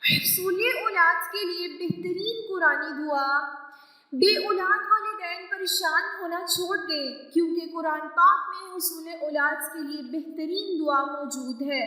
हुसूल औलाद के लिए बेहतरीन कुरानी दुआ। बे औलाद वालिदैन परेशान होना छोड़ दें, क्योंकि कुरान पाक में हुसूल औलाद के लिए बेहतरीन दुआ मौजूद है।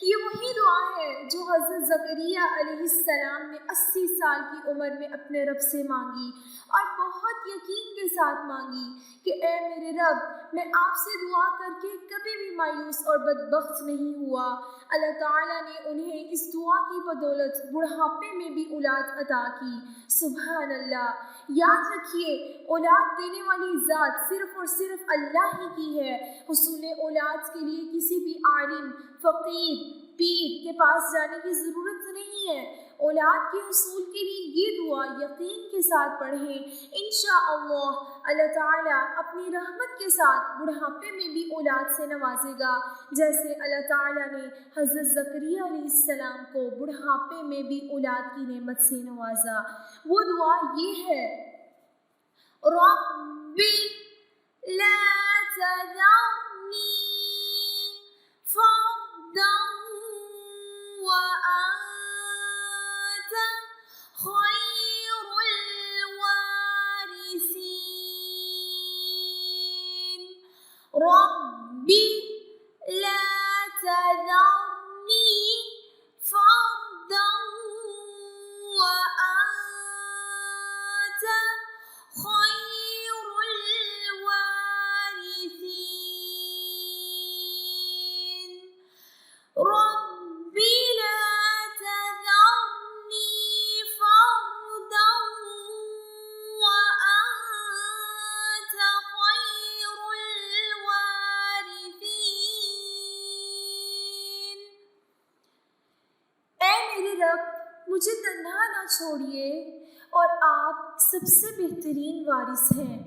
ये वही दुआ है जो हज़रत ज़करिया अलैहिस्सलाम ने 80 साल की उम्र में अपने रब से मांगी और बहुत यकीन के साथ मांगी कि ए मेरे रब, मैं आपसे दुआ करके कभी भी मायूस और बदबख्त नहीं हुआ। अल्लाह ताला ने उन्हें इस दुआ की बदौलत बुढ़ापे में भी औलाद अता की। सुभान अल्लाह। याद रखिए, औलाद देने वाली ज़ात सिर्फ़ और सिर्फ अल्लाह ही की है। हुसूल औलाद के लिए किसी भी आलिम, फ़कीर, पीर के पास जाने की ज़रूरत नहीं है। औलाद के हुसूल के लिए ये दुआ यकीन के साथ पढ़ें। इंशाअल्लाह अल्लाह ताला अपनी रहमत के साथ बुढ़ापे में भी औलाद से नवाजेगा, जैसे अल्लाह ताला ने हज़रत ज़करिया अलैहिस्सलाम को बुढ़ापे में भी औलाद की नेमत से नवाजा। वो दुआ ये है, रब्बी ला तज़रनी फ़र्दन व अंत खैरुल वारिसीन। रब्बी ला तज़रनी फ़र्दन व अंत खैरुल वारिसीन। रब्बी ला तज़रनी फ़र्दन व अंत खैरुल वारिसीन। ऐ मेरे रब, मुझे तन्हा ना छोड़िए और आप सबसे बेहतरीन वारिस हैं।